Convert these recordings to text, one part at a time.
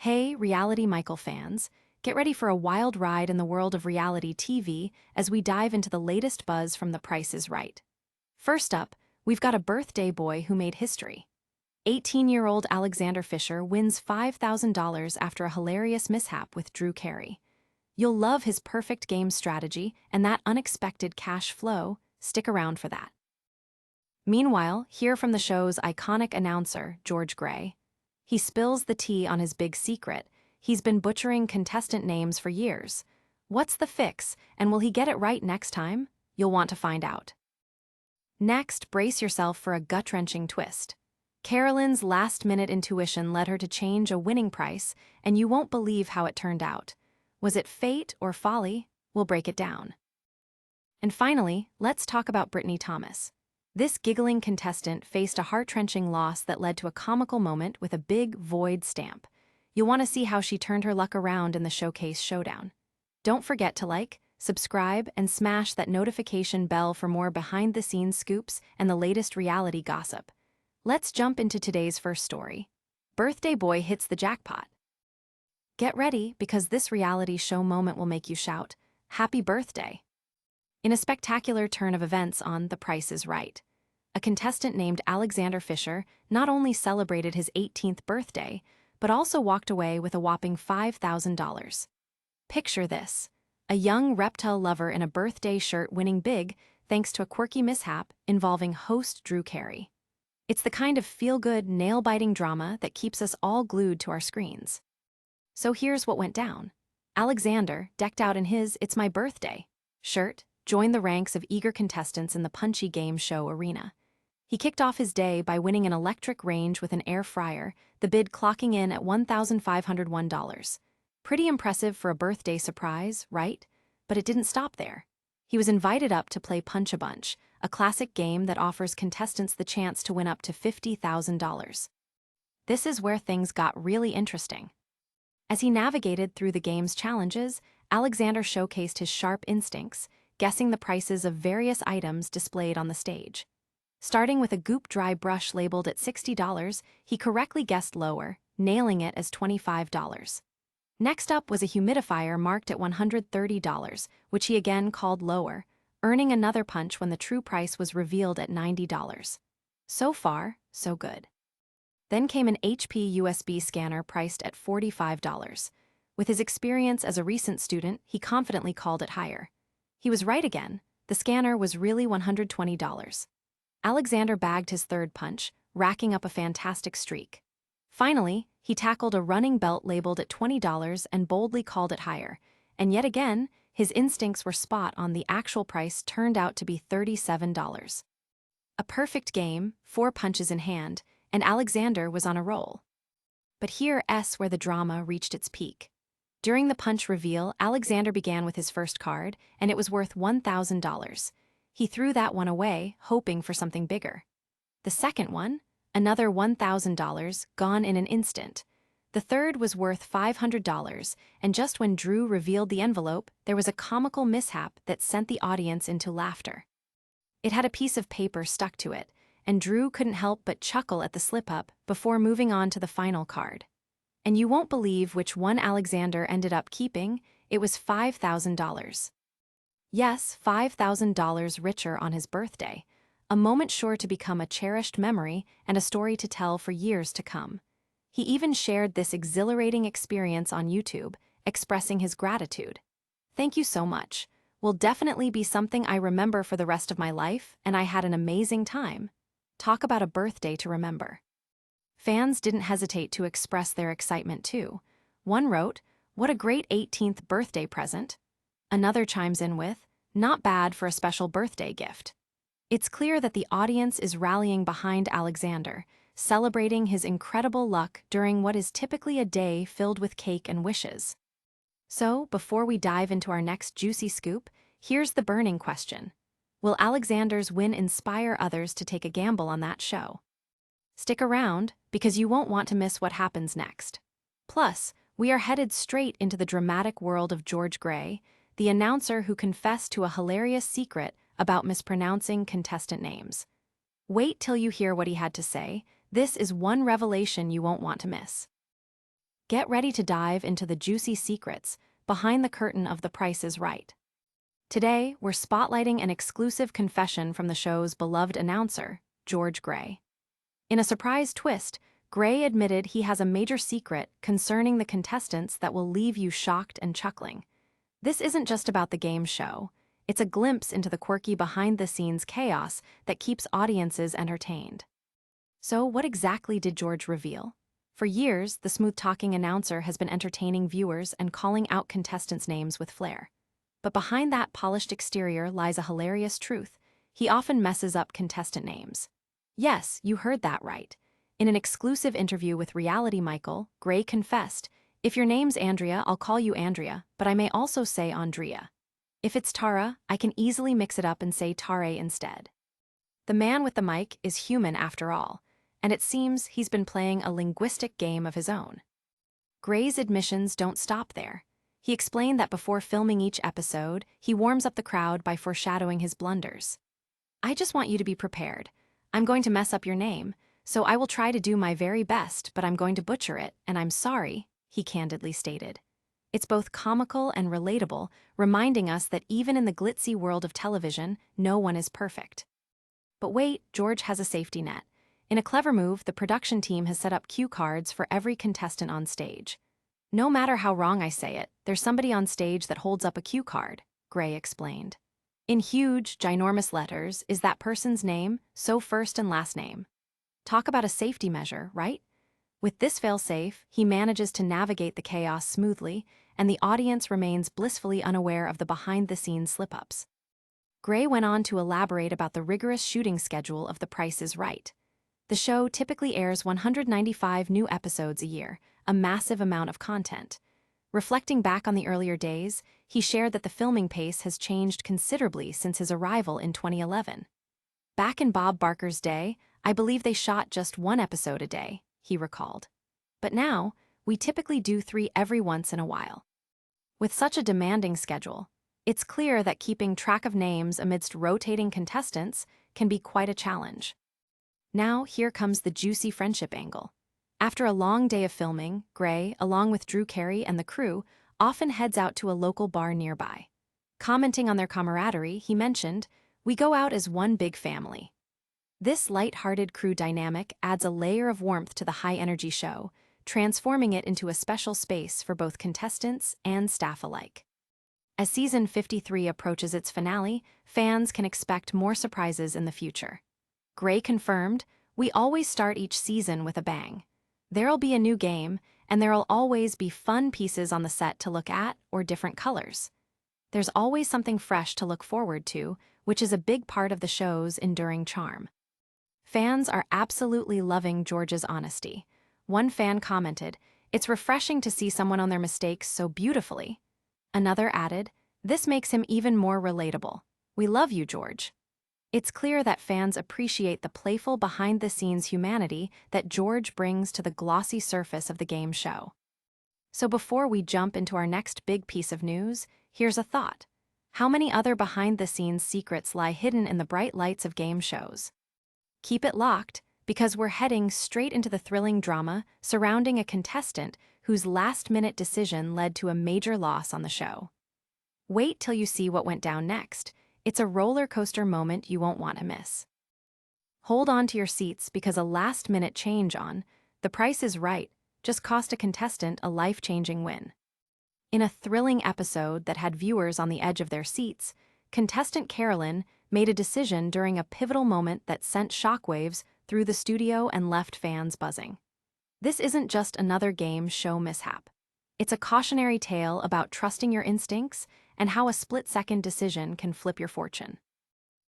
Hey, Reality Michael fans, get ready for a wild ride in the world of reality TV as we dive into the latest buzz from The Price is Right. First up, we've got a birthday boy who made history. 18-year-old Alexander Fisher wins $5,000 after a hilarious mishap with Drew Carey. You'll love his perfect game strategy and that unexpected cash flow. Stick around for that. Meanwhile, hear from the show's iconic announcer, George Gray. He spills the tea on his big secret. He's been butchering contestant names for years. What's the fix, and will he get it right next time? You'll want to find out. Next, brace yourself for a gut-wrenching twist. Carolyn's last-minute intuition led her to change a winning price, and you won't believe how it turned out. Was it fate or folly? We'll break it down. And finally, let's talk about Brittany Thomas. This giggling contestant faced a heart-wrenching loss that led to a comical moment with a big void stamp. You'll want to see how she turned her luck around in the showcase showdown. Don't forget to like, subscribe, and smash that notification bell for more behind-the-scenes scoops and the latest reality gossip. Let's jump into today's first story. Birthday boy hits the jackpot. Get ready, because this reality show moment will make you shout, "Happy birthday!" In a spectacular turn of events on The Price is Right, a contestant named Alexander Fisher not only celebrated his 18th birthday, but also walked away with a whopping $5,000. Picture this: a young reptile lover in a birthday shirt winning big thanks to a quirky mishap involving host Drew Carey. It's the kind of feel-good, nail-biting drama that keeps us all glued to our screens. So here's what went down. Alexander, decked out in his "It's My Birthday" shirt, joined the ranks of eager contestants in the punchy game show arena. He kicked off his day by winning an electric range with an air fryer, the bid clocking in at $1,501. Pretty impressive for a birthday surprise, right? But it didn't stop there. He was invited up to play Punch-a-Bunch, a classic game that offers contestants the chance to win up to $50,000. This is where things got really interesting. As he navigated through the game's challenges, Alexander showcased his sharp instincts, guessing the prices of various items displayed on the stage. Starting with a goop dry brush labeled at $60, he correctly guessed lower, nailing it as $25. Next up was a humidifier marked at $130, which he again called lower, earning another punch when the true price was revealed at $90. So far, so good. Then came an HP USB scanner priced at $45. With his experience as a recent student, he confidently called it higher. He was right again. The scanner was really $120. Alexander bagged his third punch, racking up a fantastic streak. Finally, he tackled a running belt labeled at $20 and boldly called it higher. And yet again, his instincts were spot on. The actual price turned out to be $37. A perfect game, 4 punches in hand, and Alexander was on a roll. But here's where the drama reached its peak. During the punch reveal, Alexander began with his first card, and it was worth $1,000. He threw that one away, hoping for something bigger. The second one, another $1,000, gone in an instant. The third was worth $500, and just when Drew revealed the envelope, there was a comical mishap that sent the audience into laughter. It had a piece of paper stuck to it, and Drew couldn't help but chuckle at the slip-up before moving on to the final card. And you won't believe which one Alexander ended up keeping. It was $5,000. Yes, $5,000 richer on his birthday, a moment sure to become a cherished memory and a story to tell for years to come. He even shared this exhilarating experience on YouTube, expressing his gratitude. "Thank you so much. Will definitely be something I remember for the rest of my life, and I had an amazing time." Talk about a birthday to remember. Fans didn't hesitate to express their excitement too. One wrote, "What a great 18th birthday present." Another chimes in with, "Not bad for a special birthday gift." It's clear that the audience is rallying behind Alexander, celebrating his incredible luck during what is typically a day filled with cake and wishes. So, before we dive into our next juicy scoop, here's the burning question. Will Alexander's win inspire others to take a gamble on that show? Stick around, because you won't want to miss what happens next. Plus, we are headed straight into the dramatic world of George Gray, the announcer who confessed to a hilarious secret about mispronouncing contestant names. Wait till you hear what he had to say. This is one revelation you won't want to miss. Get ready to dive into the juicy secrets behind the curtain of The Price is Right. Today, we're spotlighting an exclusive confession from the show's beloved announcer, George Gray. In a surprise twist, Gray admitted he has a major secret concerning the contestants that will leave you shocked and chuckling. This isn't just about the game show. It's a glimpse into the quirky behind-the-scenes chaos that keeps audiences entertained. So, what exactly did George reveal? For years, the smooth-talking announcer has been entertaining viewers and calling out contestants' names with flair. But behind that polished exterior lies a hilarious truth. He often messes up contestant names. Yes, you heard that right. In an exclusive interview with Reality Michael, Gray confessed, "If your name's Andrea, I'll call you Andrea, but I may also say Andrea. If it's Tara, I can easily mix it up and say Tare instead." The man with the mic is human after all, and it seems he's been playing a linguistic game of his own. Gray's admissions don't stop there. He explained that before filming each episode, he warms up the crowd by foreshadowing his blunders. "I just want you to be prepared. I'm going to mess up your name, so I will try to do my very best, but I'm going to butcher it, and I'm sorry," he candidly stated. It's both comical and relatable, reminding us that even in the glitzy world of television, no one is perfect. But wait, George has a safety net. In a clever move, the production team has set up cue cards for every contestant on stage. "No matter how wrong I say it, there's somebody on stage that holds up a cue card," Gray explained. In huge, ginormous letters is that person's name, so first and last name. Talk about a safety measure, right? With this fail-safe, he manages to navigate the chaos smoothly, and the audience remains blissfully unaware of the behind-the-scenes slip-ups. Gray went on to elaborate about the rigorous shooting schedule of The Price is Right. The show typically airs 195 new episodes a year, a massive amount of content. Reflecting back on the earlier days, he shared that the filming pace has changed considerably since his arrival in 2011. "Back in Bob Barker's day, I believe they shot just one episode a day," he recalled. "But now, we typically do 3 every once in a while." With such a demanding schedule, it's clear that keeping track of names amidst rotating contestants can be quite a challenge. Now, here comes the juicy friendship angle. After a long day of filming, Gray, along with Drew Carey and the crew, often heads out to a local bar nearby. Commenting on their camaraderie, he mentioned, "We go out as one big family." This light-hearted crew dynamic adds a layer of warmth to the high-energy show, transforming it into a special space for both contestants and staff alike. As season 53 approaches its finale, fans can expect more surprises in the future. Gray confirmed, "We always start each season with a bang. There'll be a new game, and there'll always be fun pieces on the set to look at or different colors. There's always something fresh to look forward to, which is a big part of the show's enduring charm." Fans are absolutely loving George's honesty. One fan commented, "It's refreshing to see someone own their mistakes so beautifully." Another added, "This makes him even more relatable. We love you, George." It's clear that fans appreciate the playful behind-the-scenes humanity that George brings to the glossy surface of the game show. So before we jump into our next big piece of news, here's a thought. How many other behind-the-scenes secrets lie hidden in the bright lights of game shows? Keep it locked, because we're heading straight into the thrilling drama surrounding a contestant whose last-minute decision led to a major loss on the show. Wait till you see what went down next. It's a roller coaster moment you won't want to miss. Hold on to your seats because a last-minute change on The Price is Right just cost a contestant a life-changing win. In a thrilling episode that had viewers on the edge of their seats, contestant Carolyn made a decision during a pivotal moment that sent shockwaves through the studio and left fans buzzing. This isn't just another game show mishap. It's a cautionary tale about trusting your instincts and how a split-second decision can flip your fortune.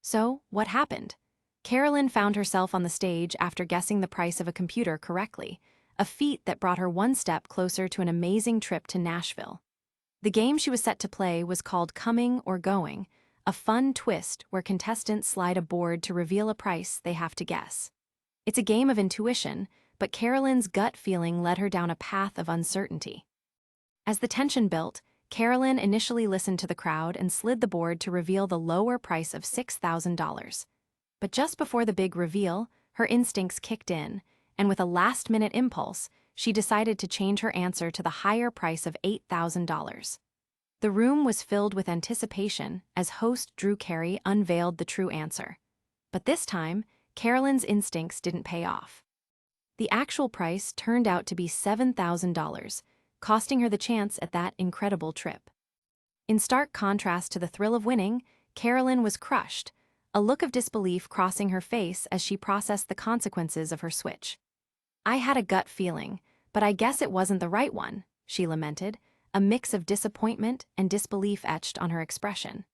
So, what happened? Carolyn found herself on the stage after guessing the price of a computer correctly, a feat that brought her one step closer to an amazing trip to Nashville. The game she was set to play was called Coming or Going, a fun twist where contestants slide a board to reveal a price they have to guess. It's a game of intuition, but Carolyn's gut feeling led her down a path of uncertainty. As the tension built, Carolyn initially listened to the crowd and slid the board to reveal the lower price of $6,000. But just before the big reveal, her instincts kicked in, and with a last-minute impulse, she decided to change her answer to the higher price of $8,000. The room was filled with anticipation as host Drew Carey unveiled the true answer. But this time, Carolyn's instincts didn't pay off. The actual price turned out to be $7,000, costing her the chance at that incredible trip. In stark contrast to the thrill of winning, Carolyn was crushed, a look of disbelief crossing her face as she processed the consequences of her switch. "I had a gut feeling, but I guess it wasn't the right one," she lamented, a mix of disappointment and disbelief etched on her expression.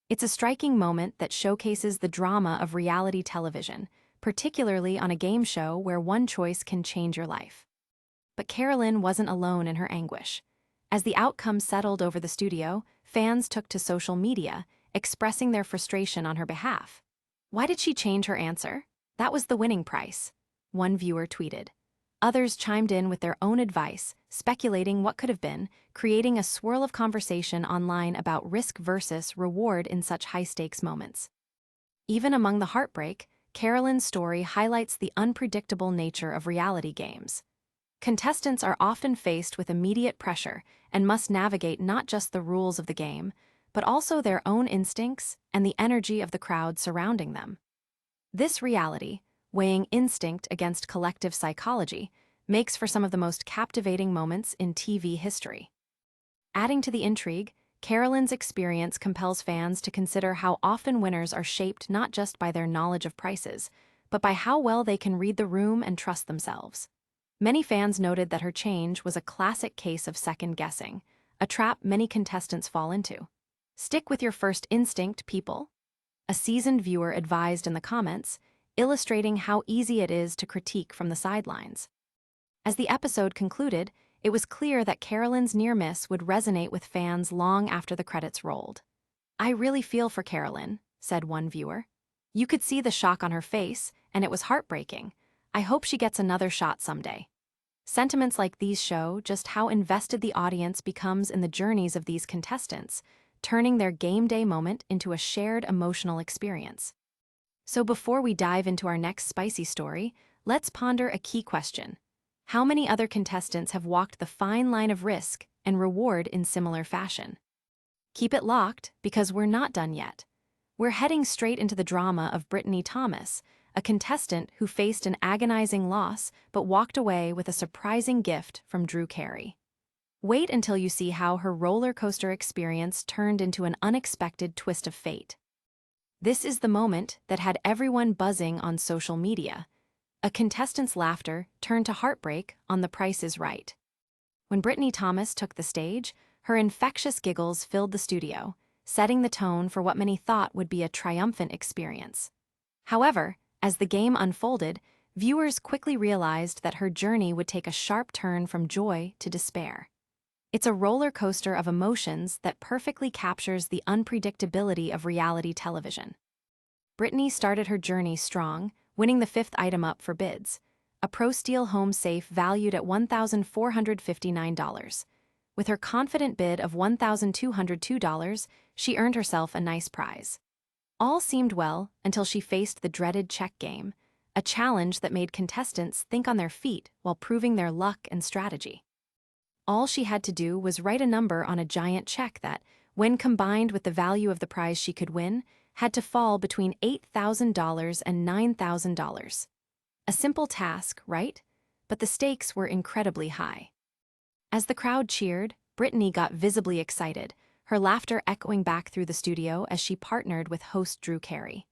It's a striking moment that showcases the drama of reality television, particularly on a game show where one choice can change your life. But Carolyn wasn't alone in her anguish. As the outcome settled over the studio, fans took to social media, expressing their frustration on her behalf. "Why did she change her answer? That was the winning price," one viewer tweeted. Others chimed in with their own advice, speculating what could have been, creating a swirl of conversation online about risk versus reward in such high-stakes moments. Even among the heartbreak, Carolyn's story highlights the unpredictable nature of reality games. Contestants are often faced with immediate pressure and must navigate not just the rules of the game, but also their own instincts and the energy of the crowd surrounding them. This reality, weighing instinct against collective psychology, makes for some of the most captivating moments in TV history. Adding to the intrigue, Carolyn's experience compels fans to consider how often winners are shaped not just by their knowledge of prices, but by how well they can read the room and trust themselves. Many fans noted that her change was a classic case of second-guessing, a trap many contestants fall into. "Stick with your first instinct, people," a seasoned viewer advised in the comments, illustrating how easy it is to critique from the sidelines. As the episode concluded, it was clear that Carolyn's near miss would resonate with fans long after the credits rolled. "I really feel for Carolyn," said one viewer. "You could see the shock on her face, and it was heartbreaking. I hope she gets another shot someday." Sentiments like these show just how invested the audience becomes in the journeys of these contestants, turning their game day moment into a shared emotional experience. So before we dive into our next spicy story, let's ponder a key question. How many other contestants have walked the fine line of risk and reward in similar fashion? Keep it locked, because we're not done yet. We're heading straight into the drama of Brittany Thomas, a contestant who faced an agonizing loss but walked away with a surprising gift from Drew Carey. Wait until you see how her roller coaster experience turned into an unexpected twist of fate. This is the moment that had everyone buzzing on social media. A contestant's laughter turned to heartbreak on The Price is Right. When Brittany Thomas took the stage, her infectious giggles filled the studio, setting the tone for what many thought would be a triumphant experience. However, as the game unfolded, viewers quickly realized that her journey would take a sharp turn from joy to despair. It's a roller coaster of emotions that perfectly captures the unpredictability of reality television. Brittany started her journey strong, winning the fifth item up for bids, a Pro Steel home safe valued at $1,459. With her confident bid of $1,202, she earned herself a nice prize. All seemed well until she faced the dreaded check game, a challenge that made contestants think on their feet while proving their luck and strategy. All she had to do was write a number on a giant check that, when combined with the value of the prize she could win, had to fall between $8,000 and $9,000. A simple task, right? But the stakes were incredibly high. As the crowd cheered, Brittany got visibly excited, her laughter echoing back through the studio as she partnered with host Drew Carey.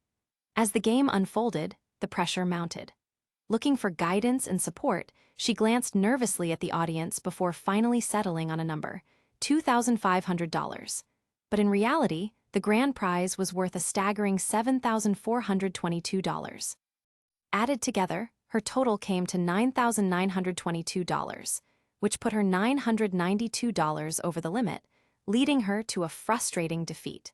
As the game unfolded, the pressure mounted. Looking for guidance and support, she glanced nervously at the audience before finally settling on a number, $2,500. But in reality, the grand prize was worth a staggering $7,422. Added together, her total came to $9,922, which put her $992 over the limit, leading her to a frustrating defeat.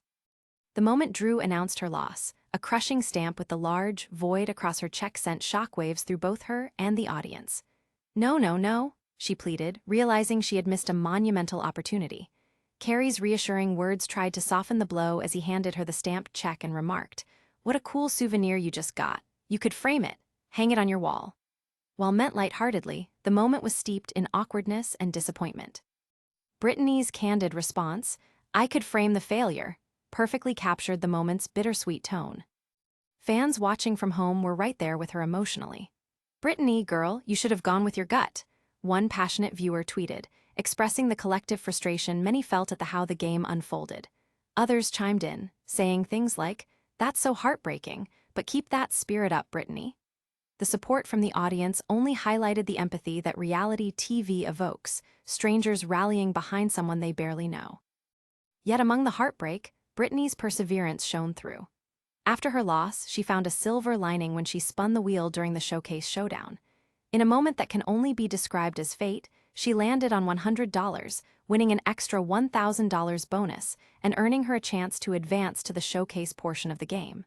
The moment Drew announced her loss, a crushing stamp with the large void across her check sent shockwaves through both her and the audience. "No, no, no," she pleaded, realizing she had missed a monumental opportunity. Carey's reassuring words tried to soften the blow as he handed her the stamped check and remarked, "What a cool souvenir you just got. You could frame it, hang it on your wall." While meant lightheartedly, the moment was steeped in awkwardness and disappointment. Brittany's candid response, "I could frame the failure," perfectly captured the moment's bittersweet tone. Fans watching from home were right there with her emotionally. "Brittany, girl, you should have gone with your gut," one passionate viewer tweeted, expressing the collective frustration many felt at how the game unfolded. Others chimed in, saying things like, "That's so heartbreaking, but keep that spirit up, Brittany." The support from the audience only highlighted the empathy that reality TV evokes, strangers rallying behind someone they barely know. Yet among the heartbreak, Brittany's perseverance shone through. After her loss, she found a silver lining when she spun the wheel during the showcase showdown. In a moment that can only be described as fate, she landed on $100, winning an extra $1,000 bonus and earning her a chance to advance to the showcase portion of the game.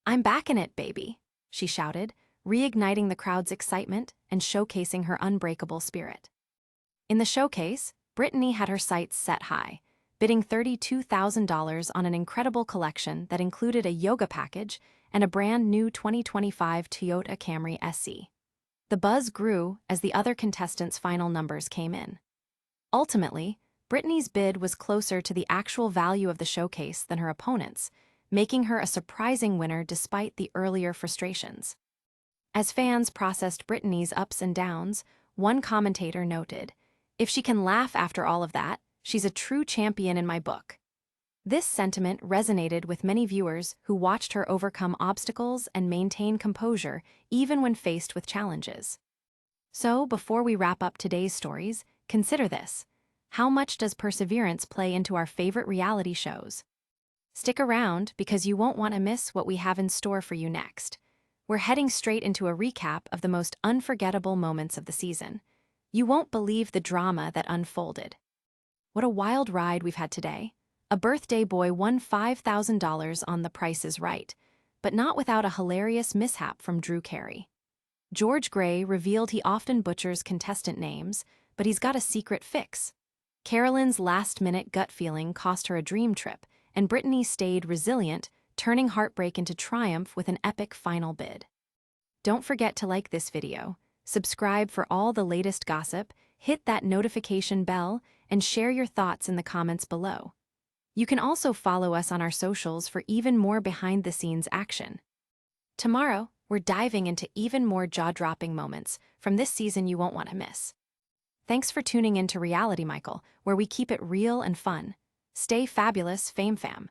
"I'm back in it, baby," she shouted, reigniting the crowd's excitement and showcasing her unbreakable spirit. In the showcase, Brittany had her sights set high, bidding $32,000 on an incredible collection that included a yoga package and a brand new 2025 Toyota Camry SE. The buzz grew as the other contestants' final numbers came in. Ultimately, Brittany's bid was closer to the actual value of the showcase than her opponents, making her a surprising winner despite the earlier frustrations. As fans processed Brittany's ups and downs, one commentator noted, "If she can laugh after all of that, she's a true champion in my book." This sentiment resonated with many viewers who watched her overcome obstacles and maintain composure even when faced with challenges. So, before we wrap up today's stories, consider this. How much does perseverance play into our favorite reality shows? Stick around because you won't want to miss what we have in store for you next. We're heading straight into a recap of the most unforgettable moments of the season. You won't believe the drama that unfolded. What a wild ride we've had today. A birthday boy won $5,000 on The Price is Right, but not without a hilarious mishap from Drew Carey. George Gray revealed he often butchers contestant names, but he's got a secret fix. Carolyn's last-minute gut feeling cost her a dream trip, and Brittany stayed resilient, turning heartbreak into triumph with an epic final bid. Don't forget to like this video, subscribe for all the latest gossip, hit that notification bell, and share your thoughts in the comments below. You can also follow us on our socials for even more behind-the-scenes action. Tomorrow, we're diving into even more jaw-dropping moments from this season you won't want to miss. Thanks for tuning in to Reality Michael, where we keep it real and fun. Stay fabulous, Fame Fam.